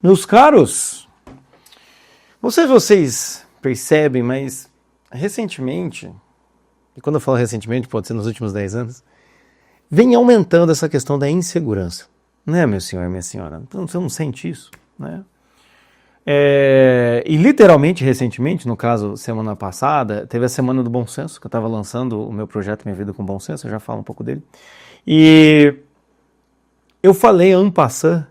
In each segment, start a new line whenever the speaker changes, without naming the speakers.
Meus caros, não sei se vocês percebem, mas recentemente, e quando eu falo recentemente, pode ser nos últimos 10 anos, vem aumentando essa questão da insegurança. Né, meu senhor e minha senhora? Você não sente isso? Né? E literalmente, recentemente, no caso, semana passada, teve a Semana do Bom Senso, que eu estava lançando o meu projeto Minha Vida com Bom Senso, eu já falo um pouco dele. E eu falei en passant,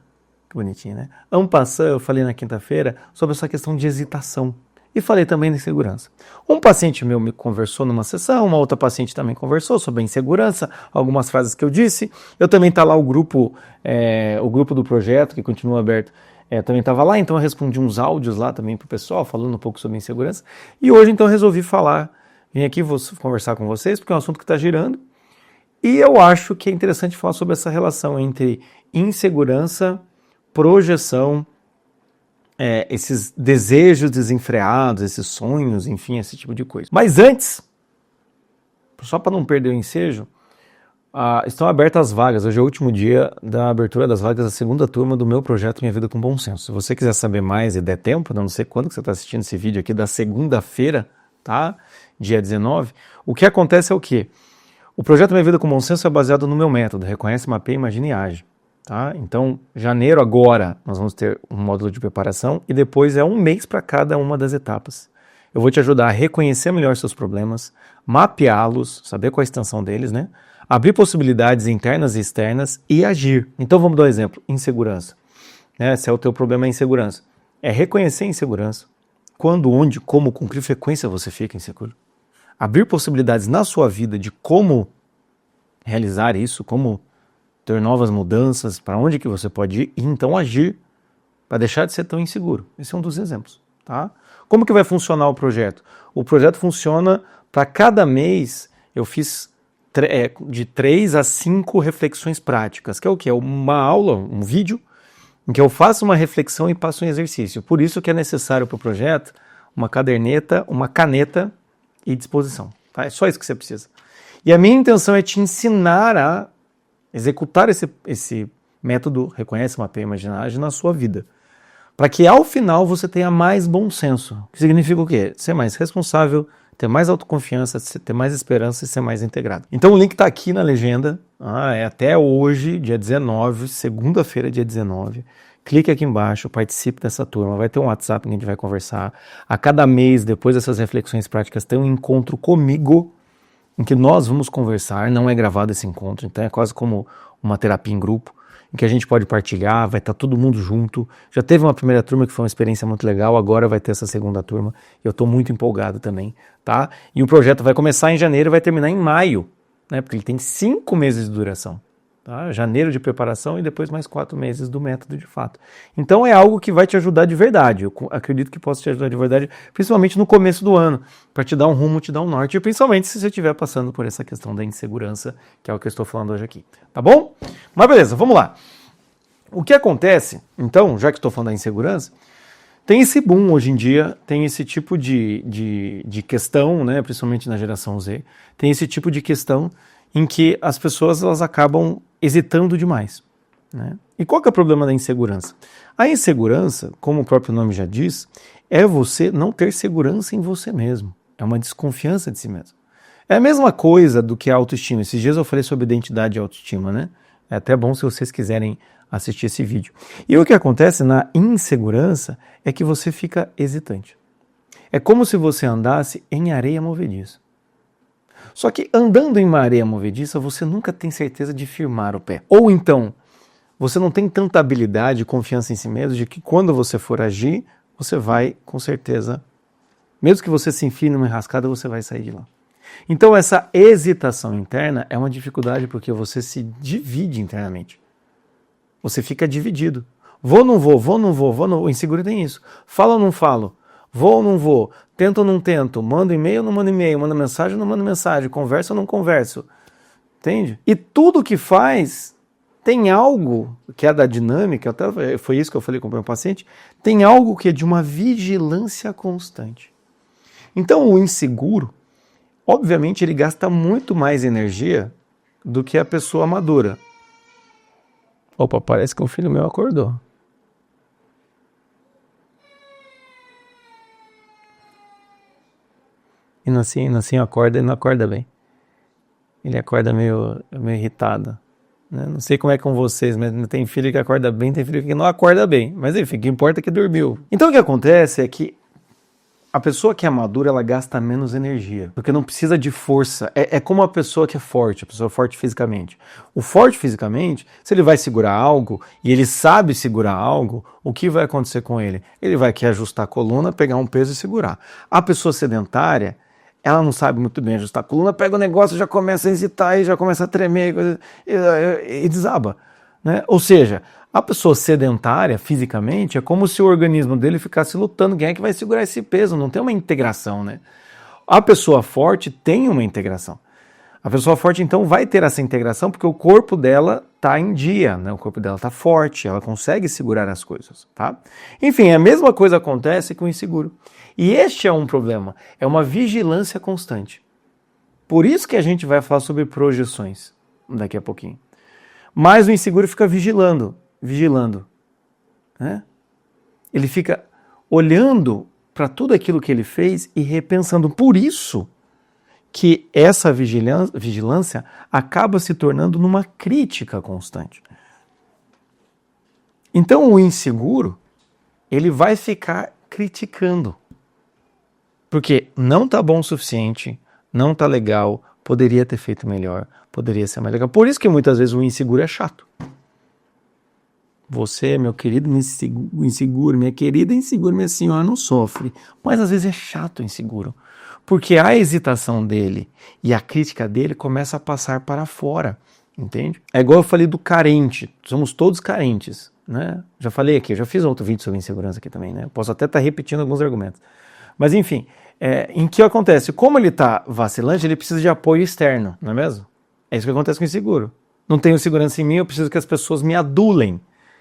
que bonitinho, né? En passant, eu falei na quinta-feira sobre essa questão de hesitação. E falei também de insegurança. Um paciente meu me conversou numa sessão, uma outra paciente também conversou sobre a insegurança, algumas frases que eu disse. Eu também tá lá o grupo do projeto, que continua aberto, também estava lá, então eu respondi uns áudios lá também pro pessoal, falando um pouco sobre insegurança. E hoje, então, eu resolvi vim aqui conversar com vocês, porque é um assunto que está girando. E eu acho que é interessante falar sobre essa relação entre insegurança, projeção, esses desejos desenfreados, esses sonhos, enfim, esse tipo de coisa. Mas antes, só para não perder o ensejo, estão abertas as vagas. Hoje é o último dia da abertura das vagas da segunda turma do meu projeto Minha Vida com Bom Senso. Se você quiser saber mais e der tempo, não sei quando que você está assistindo esse vídeo aqui, da segunda-feira, tá? Dia 19, o que acontece é o quê? O projeto Minha Vida com Bom Senso é baseado no meu método, Reconhece, Mapeia, Imagina e Age. Tá? Então, janeiro agora, nós vamos ter um módulo de preparação e depois é um mês para cada uma das etapas. Eu vou te ajudar a reconhecer melhor seus problemas, mapeá-los, saber qual a extensão deles, né? Abrir possibilidades internas e externas e agir. Então, vamos dar um exemplo. Insegurança. Se é o teu problema é insegurança. É reconhecer a insegurança. Quando, onde, como, com que frequência você fica inseguro. Abrir possibilidades na sua vida de como realizar isso, como ter novas mudanças, para onde que você pode ir e então agir para deixar de ser tão inseguro. Esse é um dos exemplos. Tá? Como que vai funcionar o projeto? O projeto funciona para cada mês, eu fiz de 3 a 5 reflexões práticas, que é o quê? Uma aula, um vídeo, em que eu faço uma reflexão e passo um exercício. Por isso que é necessário para o projeto uma caderneta, uma caneta e disposição. Tá? É só isso que você precisa. E a minha intenção é te ensinar a executar esse método Reconhece, Mapeia, Imagina, Age na sua vida. Para que ao final você tenha mais bom senso. Que significa o quê? Ser mais responsável, ter mais autoconfiança, ter mais esperança e ser mais integrado. Então o link está aqui na legenda. É até hoje, dia 19, segunda-feira, dia 19. Clique aqui embaixo, participe dessa turma. Vai ter um WhatsApp que a gente vai conversar. A cada mês, depois dessas reflexões práticas, tem um encontro comigo em que nós vamos conversar, não é gravado esse encontro, então é quase como uma terapia em grupo, em que a gente pode partilhar, vai estar todo mundo junto. Já teve uma primeira turma que foi uma experiência muito legal, agora vai ter essa segunda turma, eu estou muito empolgado também, tá? E o projeto vai começar em janeiro e vai terminar em maio, né? Porque ele tem 5 meses de duração. Tá? Janeiro de preparação e depois mais 4 meses do método de fato. Então é algo que vai te ajudar de verdade. Eu acredito que possa te ajudar de verdade, principalmente no começo do ano, para te dar um rumo, te dar um norte, e principalmente se você estiver passando por essa questão da insegurança, que é o que eu estou falando hoje aqui. Tá bom? Mas beleza, vamos lá. O que acontece, então, já que estou falando da insegurança, tem esse boom hoje em dia, tem esse tipo de questão, né, principalmente na geração Z, tem esse tipo de questão em que as pessoas elas acabam hesitando demais. Né? E qual que é o problema da insegurança? A insegurança, como o próprio nome já diz, é você não ter segurança em você mesmo. É uma desconfiança de si mesmo. É a mesma coisa do que a autoestima. Esses dias eu falei sobre identidade e autoestima, né? É até bom se vocês quiserem assistir esse vídeo. E o que acontece na insegurança é que você fica hesitante. É como se você andasse em areia movediça. Só que andando em uma areia movediça, você nunca tem certeza de firmar o pé. Ou então, você não tem tanta habilidade e confiança em si mesmo de que quando você for agir, você vai, com certeza, mesmo que você se enfie numa enrascada, você vai sair de lá. Então essa hesitação interna é uma dificuldade porque você se divide internamente. Você fica dividido. Vou ou não vou, vou ou não vou, vou ou não vou. O inseguro tem isso. Falo ou não falo. Vou ou não vou, tento ou não tento, mando e-mail ou não mando e-mail, mando mensagem ou não mando mensagem, converso ou não converso, entende? E tudo que faz tem algo que é da dinâmica, até foi isso que eu falei com o meu paciente, tem algo que é de uma vigilância constante. Então o inseguro, obviamente ele gasta muito mais energia do que a pessoa madura. Opa, parece que um filho meu acordou. e no assim acorda, ele não acorda bem. Ele acorda meio irritado. Né? Não sei como é com vocês, mas tem filho que acorda bem, tem filho que não acorda bem. Mas enfim, o que importa é que dormiu. Então o que acontece é que a pessoa que é madura, ela gasta menos energia, porque não precisa de força. É como a pessoa que é forte, a pessoa forte fisicamente. O forte fisicamente, se ele vai segurar algo, e ele sabe segurar algo, o que vai acontecer com ele? Ele vai aqui ajustar a coluna, pegar um peso e segurar. A pessoa sedentária, ela não sabe muito bem ajustar a coluna, pega o negócio, já começa a hesitar, e já começa a tremer, e desaba. Né? Ou seja, a pessoa sedentária, fisicamente, é como se o organismo dele ficasse lutando. Quem é que vai segurar esse peso? Não tem uma integração, né? A pessoa forte tem uma integração. A pessoa forte, então, vai ter essa integração porque o corpo dela está em dia, né? O corpo dela está forte, ela consegue segurar as coisas, tá? Enfim, a mesma coisa acontece com o inseguro. E este é um problema, é uma vigilância constante. Por isso que a gente vai falar sobre projeções daqui a pouquinho. Mas o inseguro fica vigilando, né? Ele fica olhando para tudo aquilo que ele fez e repensando. Por isso que essa vigilância acaba se tornando numa crítica constante. Então o inseguro, ele vai ficar criticando. Porque não está bom o suficiente, não está legal, poderia ter feito melhor, poderia ser mais legal. Por isso que muitas vezes o inseguro é chato. Você, meu querido inseguro, minha querida insegura, minha senhora, não sofre. Mas às vezes é chato o inseguro. Porque a hesitação dele e a crítica dele começa a passar para fora. Entende? É igual eu falei do carente. Somos todos carentes. Né? Já falei aqui, eu já fiz outro vídeo sobre insegurança aqui também. Né? Posso até estar repetindo alguns argumentos. Mas enfim, em que acontece? Como ele está vacilante, ele precisa de apoio externo, não é mesmo? É isso que acontece com o inseguro. Não tenho segurança em mim, eu preciso que as pessoas me adulem.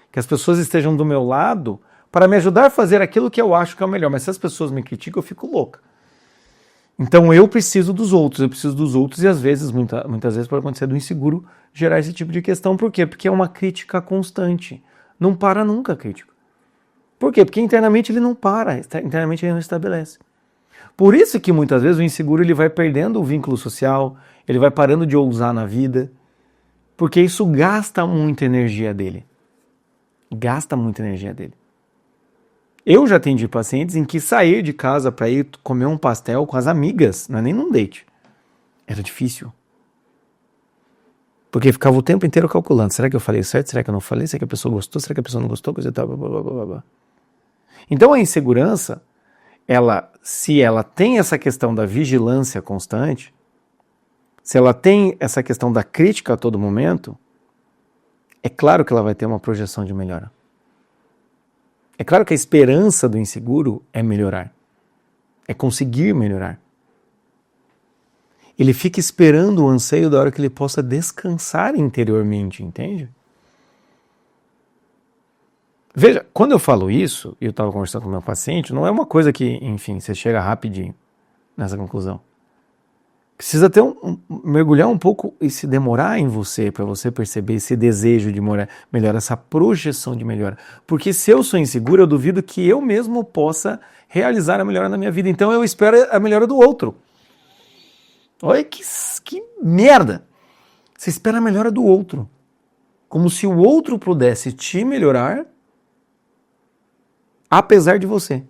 Que as pessoas estejam do meu lado para me ajudar a fazer aquilo que eu acho que é o melhor. Mas se as pessoas me criticam, eu fico louca. Então eu preciso dos outros e às vezes, muitas vezes pode acontecer do inseguro gerar esse tipo de questão. Por quê? Porque é uma crítica constante. Não para nunca a crítica. Por quê? Porque internamente ele não para, internamente ele não estabelece. Por isso que muitas vezes o inseguro ele vai perdendo o vínculo social, ele vai parando de ousar na vida, porque isso gasta muita energia dele. Gasta muita energia dele. Eu já atendi pacientes em que sair de casa para ir comer um pastel com as amigas, não é nem num date, era difícil. Porque ficava o tempo inteiro calculando, será que eu falei certo, será que eu não falei, será que a pessoa gostou, será que a pessoa não gostou, coisa e tal, blá, blá, blá, blá. Então a insegurança, se ela tem essa questão da vigilância constante, se ela tem essa questão da crítica a todo momento, é claro que ela vai ter uma projeção de melhora. É claro que a esperança do inseguro é melhorar, é conseguir melhorar. Ele fica esperando o anseio da hora que ele possa descansar interiormente, entende? Veja, quando eu falo isso, e eu estava conversando com o meu paciente, não é uma coisa que, enfim, você chega rapidinho nessa conclusão. Precisa ter mergulhar um pouco e se demorar em você, para você perceber esse desejo de melhora, essa projeção de melhora. Porque se eu sou inseguro, eu duvido que eu mesmo possa realizar a melhora na minha vida. Então eu espero a melhora do outro. Olha que merda! Você espera a melhora do outro. Como se o outro pudesse te melhorar apesar de você.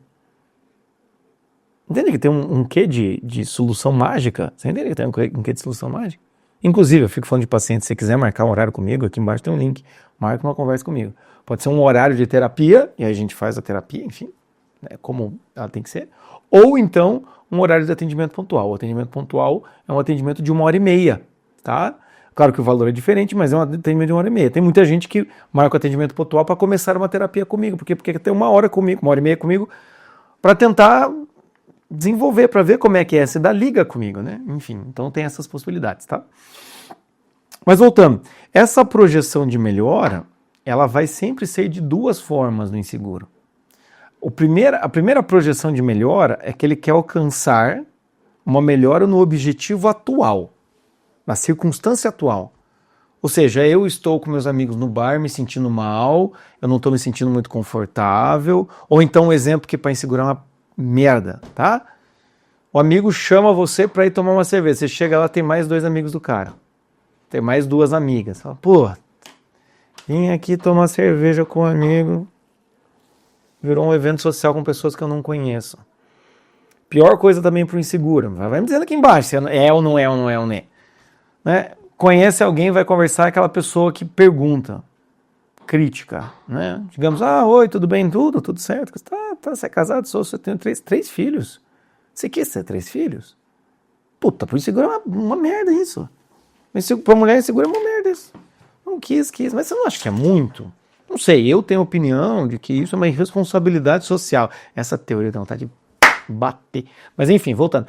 Entende que tem um quê de solução mágica? Você entende que tem um quê de solução mágica? Inclusive, eu fico falando de paciente, se você quiser marcar um horário comigo, aqui embaixo tem um link, marca uma conversa comigo. Pode ser um horário de terapia, e aí a gente faz a terapia, enfim, né, como ela tem que ser. Ou então, um horário de atendimento pontual. O atendimento pontual é um atendimento de 1h30, tá? Claro que o valor é diferente, mas é um atendimento de 1h30. Tem muita gente que marca o atendimento pontual para começar uma terapia comigo. Por quê? Porque tem 1 hora comigo, 1h30 comigo, para tentar desenvolver, para ver como é que é, se dá liga comigo, né? Enfim, então tem essas possibilidades, tá? Mas voltando, essa projeção de melhora, ela vai sempre ser de duas formas no inseguro. A primeira projeção de melhora é que ele quer alcançar uma melhora no objetivo atual, na circunstância atual. Ou seja, eu estou com meus amigos no bar me sentindo mal, eu não estou me sentindo muito confortável, ou então um exemplo que para insegurar uma merda, tá? O amigo chama você para ir tomar uma cerveja. Você chega lá, tem mais 2 amigos do cara. Tem mais 2 amigas. Fala, pô, vim aqui tomar cerveja com um amigo. Virou um evento social com pessoas que eu não conheço. Pior coisa também pro inseguro. Vai me dizendo aqui embaixo se é ou não é ou não é ou não é. Né? Conhece alguém, vai conversar, é aquela pessoa que pergunta. Crítica, né? Digamos, oi, tudo bem? Tudo certo. Você é casado? Você tem 3 filhos. Você quis ter 3 filhos? Puta, pro inseguro é uma merda isso. Pra mulher insegura é uma merda isso. Não quis, mas você não acha que é muito? Não sei, eu tenho a opinião de que isso é uma irresponsabilidade social. Essa teoria dá vontade de bater. Mas enfim, voltando.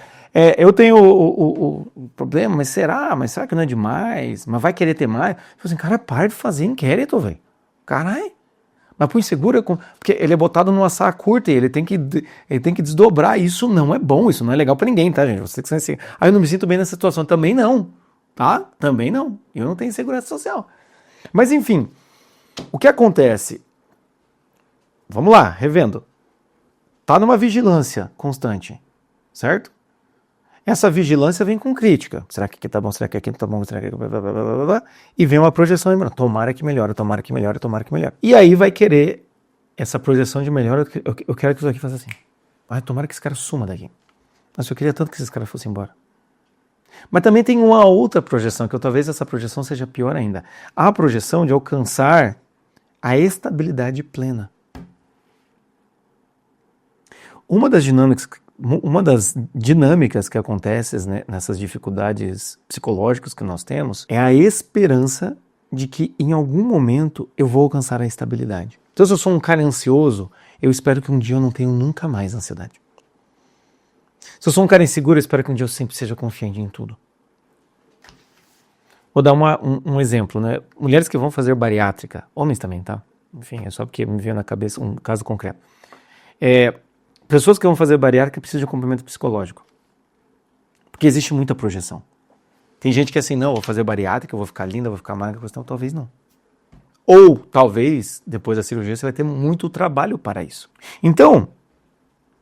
Eu tenho o problema, mas será que não é demais? Mas vai querer ter mais? Eu falei assim, cara, para de fazer inquérito, velho. Caralho. Mas pro inseguro, porque ele é botado numa saia curta e ele tem que desdobrar. Isso não é bom, isso não é legal pra ninguém, tá, gente? Você que assim, eu não me sinto bem nessa situação. Também não, tá? Também não. Eu não tenho segurança social. Mas enfim, o que acontece? Vamos lá, revendo. Tá numa vigilância constante, certo? Essa vigilância vem com crítica. Será que aqui tá bom? Será que aqui não tá bom? Será que... E vem uma projeção. Tomara que melhore, tomara que melhore, tomara que melhore. E aí vai querer essa projeção de melhora. Eu quero que isso aqui faça assim. Tomara que esse cara suma daqui. Mas eu queria tanto que esse cara fosse embora. Mas também tem uma outra projeção, que talvez essa projeção seja pior ainda. A projeção de alcançar a estabilidade plena. Uma das dinâmicas que acontece, né, nessas dificuldades psicológicas que nós temos é a esperança de que em algum momento eu vou alcançar a estabilidade. Então, se eu sou um cara ansioso, eu espero que um dia eu não tenha nunca mais ansiedade. Se eu sou um cara inseguro, eu espero que um dia eu sempre seja confiante em tudo. Vou dar um exemplo, né? Mulheres que vão fazer bariátrica, homens também, tá? Enfim, é só porque me veio na cabeça um caso concreto. Pessoas que vão fazer bariátrica precisam de acompanhamento psicológico. Porque existe muita projeção. Tem gente que é assim, não, vou fazer bariátrica, eu vou ficar linda, vou ficar magra, talvez não. Ou, talvez, depois da cirurgia, você vai ter muito trabalho para isso. Então,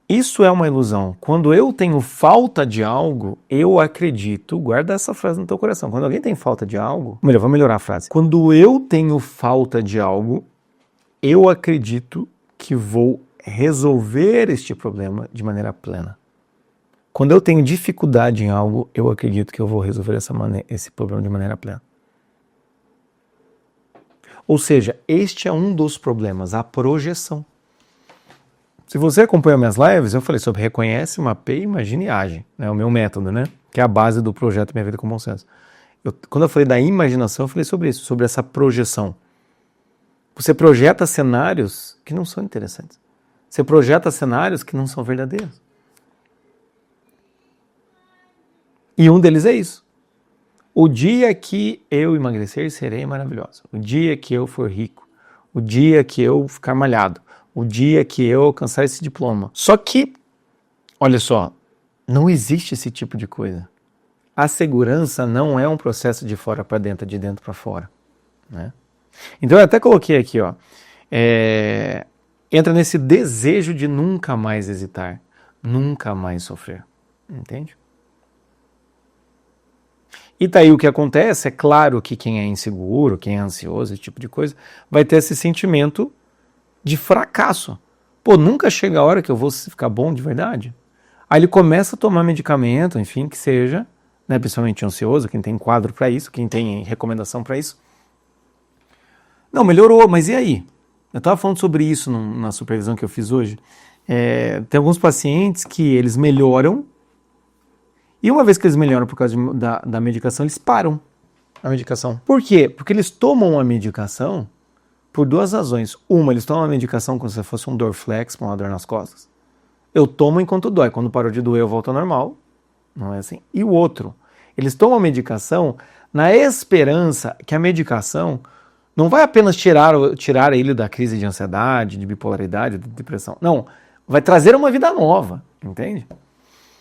isso é uma ilusão. Quando eu tenho falta de algo, eu acredito, guarda essa frase no teu coração, quando alguém tem falta de algo, melhor, vou melhorar a frase. Quando eu tenho falta de algo, eu acredito que vou resolver este problema de maneira plena. Quando eu tenho dificuldade em algo, eu acredito que eu vou resolver esse problema de maneira plena. Ou seja, este é um dos problemas, a projeção. Se você acompanha minhas lives, eu falei sobre reconhece, mapeia, imagina e age. É o meu método, né? Que é a base do projeto Minha Vida com Bom Senso. Quando eu falei da imaginação, eu falei sobre isso, sobre essa projeção. Você projeta cenários que não são interessantes. Você projeta cenários que não são verdadeiros. E um deles é isso. O dia que eu emagrecer, serei maravilhosa. O dia que eu for rico. O dia que eu ficar malhado. O dia que eu alcançar esse diploma. Só que, olha só, não existe esse tipo de coisa. A segurança não é um processo de fora para dentro, de dentro para fora. Né? Então eu até coloquei aqui, ó. Entra nesse desejo de nunca mais hesitar, nunca mais sofrer. Entende? E tá aí o que acontece, é claro que quem é inseguro, quem é ansioso, esse tipo de coisa, vai ter esse sentimento de fracasso. Pô, nunca chega a hora que eu vou ficar bom de verdade. Aí ele começa a tomar medicamento, enfim, que seja, né, principalmente ansioso, quem tem quadro para isso, quem tem recomendação para isso. Não, melhorou, mas e aí? Eu estava falando sobre isso na supervisão que eu fiz hoje. Tem alguns pacientes que eles melhoram, e uma vez que eles melhoram por causa da medicação, eles param a medicação. Por quê? Porque eles tomam a medicação por 2 razões. Uma, eles tomam a medicação como se fosse um Dorflex para uma dor nas costas. Eu tomo enquanto dói. Quando parou de doer, eu volto ao normal. Não é assim. E o outro, eles tomam a medicação na esperança que a medicação não vai apenas tirar ele da crise de ansiedade, de bipolaridade, de depressão. Não, vai trazer uma vida nova, entende?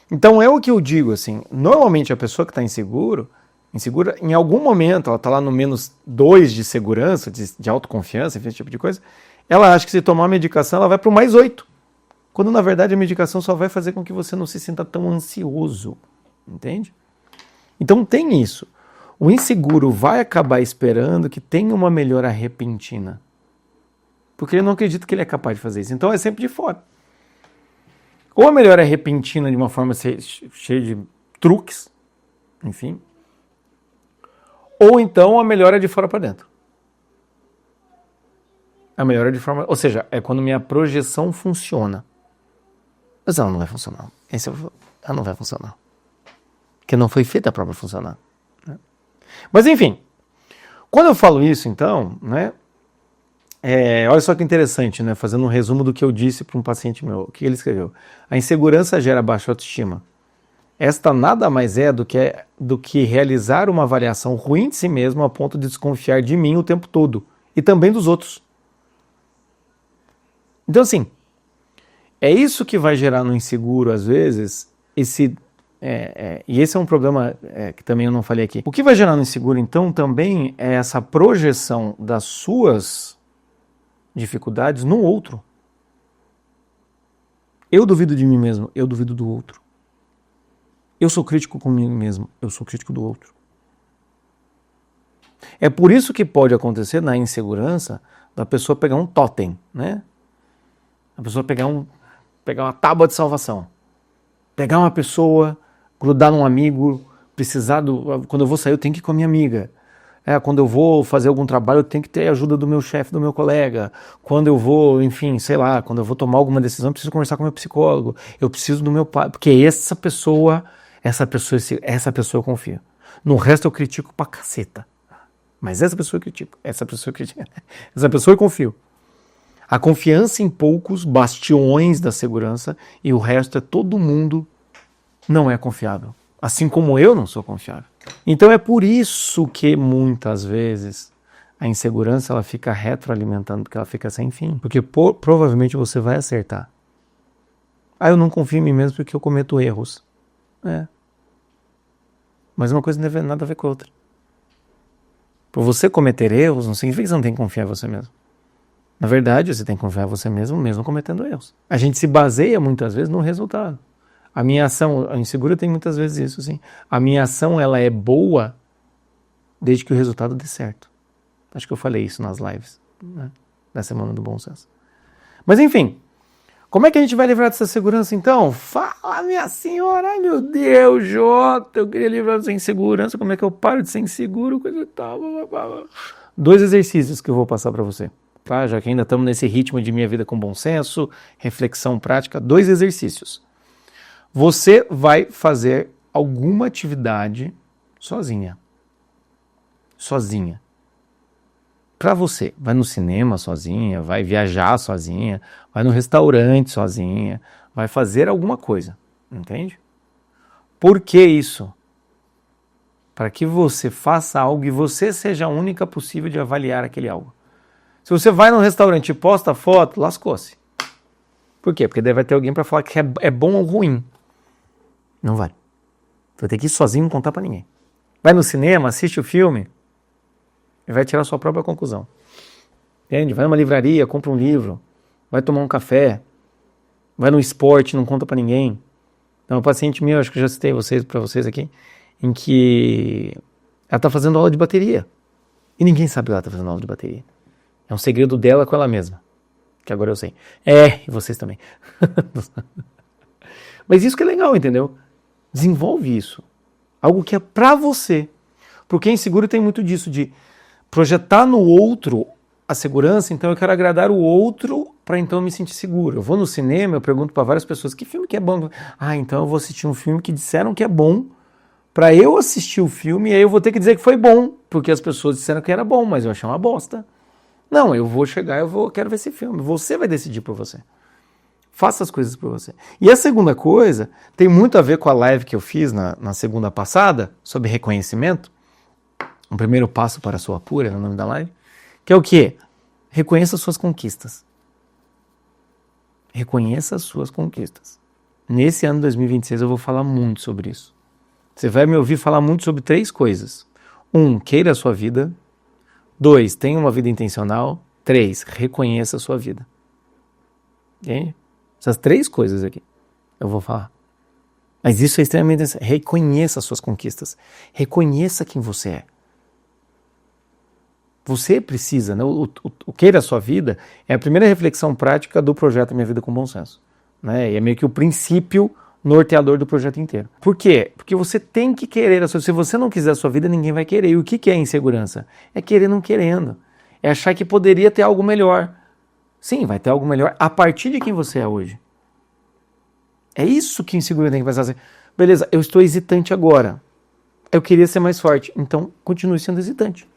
Então é o que eu digo, assim, normalmente a pessoa que está insegura, em algum momento, ela está lá no -2 de segurança, de autoconfiança, enfim, esse tipo de coisa, ela acha que se tomar a medicação, ela vai para o +8. Quando na verdade a medicação só vai fazer com que você não se sinta tão ansioso, entende? Então tem isso. O inseguro vai acabar esperando que tenha uma melhora repentina, porque ele não acredita que ele é capaz de fazer isso. Então é sempre de fora. Ou a melhora é repentina de uma forma cheia de truques, enfim, ou então a melhora é de fora para dentro. A melhora de forma, ou seja, é quando minha projeção funciona. Mas ela não vai funcionar. Ela não vai funcionar. Porque não foi feita para funcionar. Né? Mas enfim, quando eu falo isso, então, né? Olha só que interessante, né? Fazendo um resumo do que eu disse para um paciente meu. O que ele escreveu? A insegurança gera baixa autoestima. Esta nada mais é do que realizar uma avaliação ruim de si mesmo a ponto de desconfiar de mim o tempo todo. E também dos outros. Então, assim, é isso que vai gerar no inseguro, às vezes, e esse é um problema que também eu não falei aqui. O que vai gerar no inseguro, então, também é essa projeção das suas dificuldades no outro. Eu duvido de mim mesmo, eu duvido do outro. Eu sou crítico comigo mesmo, eu sou crítico do outro. É por isso que pode acontecer na insegurança da pessoa pegar um totem, né? A pessoa pegar uma tábua de salvação. Pegar uma pessoa, grudar num amigo, quando eu vou sair eu tenho que ir com a minha amiga. Quando eu vou fazer algum trabalho eu tenho que ter a ajuda do meu chefe, do meu colega. Quando eu vou, enfim, sei lá, quando eu vou tomar alguma decisão eu preciso conversar com o meu psicólogo. Eu preciso do meu pai, porque essa pessoa eu confio. No resto eu critico pra caceta. Mas essa pessoa eu critico, essa pessoa eu confio. A confiança em poucos bastiões da segurança e o resto é todo mundo não é confiável. Assim como eu não sou confiável. Então é por isso que muitas vezes a insegurança ela fica retroalimentando, porque ela fica sem fim. Porque provavelmente você vai acertar. Eu não confio em mim mesmo porque eu cometo erros. Mas uma coisa não tem nada a ver com a outra. Por você cometer erros não significa que você não tem que confiar em você mesmo. Na verdade, você tem que confiar em você mesmo cometendo erros. A gente se baseia muitas vezes no resultado. A minha ação, a insegura tem muitas vezes isso, sim. A minha ação, ela é boa desde que o resultado dê certo. Acho que eu falei isso nas lives, né, da Semana do Bom Senso. Mas enfim, como é que a gente vai livrar dessa segurança então? Fala, minha senhora, ai meu Deus, Jota, eu queria livrar dessa insegurança, como é que eu paro de ser inseguro, coisa e tal, blá, blá, blá. 2 exercícios que eu vou passar para você. Tá? Já que ainda estamos nesse ritmo de minha vida com bom senso, reflexão prática, 2 exercícios. Você vai fazer alguma atividade sozinha. Sozinha. Para você. Vai no cinema sozinha, vai viajar sozinha, vai no restaurante sozinha, vai fazer alguma coisa. Entende? Por que isso? Para que você faça algo e você seja a única possível de avaliar aquele algo. Se você vai num restaurante e posta foto, lascou-se. Por quê? Porque daí vai ter alguém para falar que é bom ou ruim. Não vale. Você vai ter que ir sozinho e não contar para ninguém. Vai no cinema, assiste o filme e vai tirar a sua própria conclusão. Entende? Vai numa livraria, compra um livro, vai tomar um café, vai no esporte, não conta para ninguém. Então, um paciente meu, acho que eu já citei para vocês aqui, em que ela está fazendo aula de bateria. E ninguém sabe que ela está fazendo aula de bateria. É um segredo dela com ela mesma. Que agora eu sei. E vocês também. Mas isso que é legal, entendeu? Desenvolve isso. Algo que é pra você. Porque inseguro tem muito disso, de projetar no outro a segurança, então eu quero agradar o outro para então me sentir seguro. Eu vou no cinema, eu pergunto para várias pessoas, que filme que é bom? Então eu vou assistir um filme que disseram que é bom, para eu assistir o filme, e aí eu vou ter que dizer que foi bom, porque as pessoas disseram que era bom, mas eu achei uma bosta. Não, eu vou chegar, quero ver esse filme. Você vai decidir por você. Faça as coisas por você. E a segunda coisa tem muito a ver com a live que eu fiz na segunda passada, sobre reconhecimento. O primeiro passo para a sua cura, é o nome da live. Que é o quê? Reconheça as suas conquistas. Reconheça as suas conquistas. Nesse ano de 2026 eu vou falar muito sobre isso. Você vai me ouvir falar muito sobre 3 coisas. 1, queira a sua vida. 2, tenha uma vida intencional. 3, reconheça a sua vida. Entende? Essas 3 coisas aqui eu vou falar. Mas isso é extremamente necessário. Reconheça as suas conquistas. Reconheça quem você é. Você precisa, né? O Queira a Sua Vida é a primeira reflexão prática do projeto Minha Vida com Bom Senso. Né? E é meio que o princípio norteador do projeto inteiro. Por quê? Porque você tem que querer a sua vida. Se você não quiser a sua vida, ninguém vai querer. E o que é insegurança? É querer não querendo. É achar que poderia ter algo melhor. Sim, vai ter algo melhor a partir de quem você é hoje. É isso que insegurança tem que pensar assim. Beleza, eu estou hesitante agora. Eu queria ser mais forte. Então, continue sendo hesitante.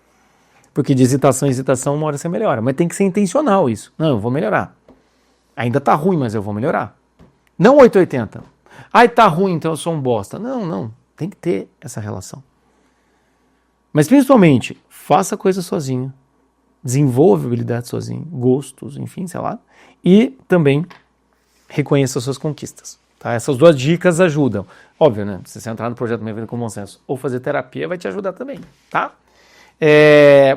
Porque de hesitação em hesitação, uma hora você melhora. Mas tem que ser intencional isso. Não, eu vou melhorar. Ainda tá ruim, mas eu vou melhorar. Não 880. Ai, tá ruim, então eu sou um bosta. Não. Tem que ter essa relação. Mas principalmente, faça coisa sozinho. Desenvolva habilidades sozinho. Gostos, enfim, sei lá. E também reconheça as suas conquistas. Tá? Essas 2 dicas ajudam. Óbvio, né? Se você entrar no projeto Minha Vida com Bom Senso ou fazer terapia, vai te ajudar também. Tá?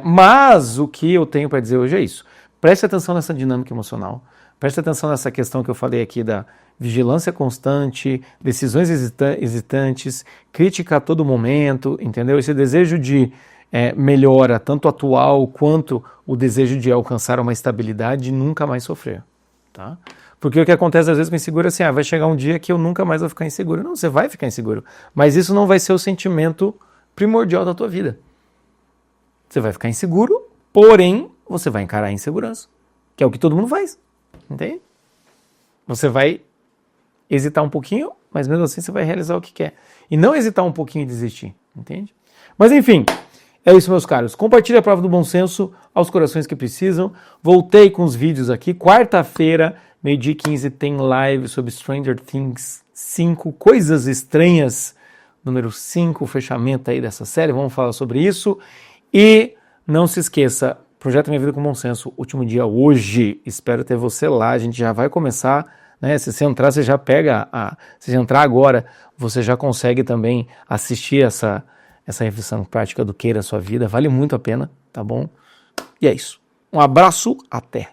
Mas o que eu tenho para dizer hoje é isso. Preste atenção nessa dinâmica emocional. Preste atenção nessa questão que eu falei aqui da vigilância constante, decisões hesitantes, crítica a todo momento, entendeu? Esse desejo de melhora, tanto atual quanto o desejo de alcançar uma estabilidade e nunca mais sofrer. Tá? Porque o que acontece às vezes com inseguro é assim, vai chegar um dia que eu nunca mais vou ficar inseguro. Não, você vai ficar inseguro. Mas isso não vai ser o sentimento primordial da tua vida. Você vai ficar inseguro, porém, você vai encarar a insegurança, que é o que todo mundo faz, entende? Você vai hesitar um pouquinho, mas mesmo assim você vai realizar o que quer. E não hesitar um pouquinho e desistir, entende? Mas enfim, é isso, meus caros. Compartilhe a prova do bom senso aos corações que precisam. Voltei com os vídeos aqui. Quarta-feira, 12h15, tem live sobre Stranger Things 5, Coisas Estranhas, número 5, o fechamento aí dessa série. Vamos falar sobre isso. E não se esqueça, Projeto Minha Vida com Bom Senso, último dia hoje. Espero ter você lá. A gente já vai começar, né? Se você entrar, você já pega se você entrar agora, você já consegue também assistir essa reflexão prática do Queira a Sua Vida. Vale muito a pena, tá bom? E é isso. Um abraço, até!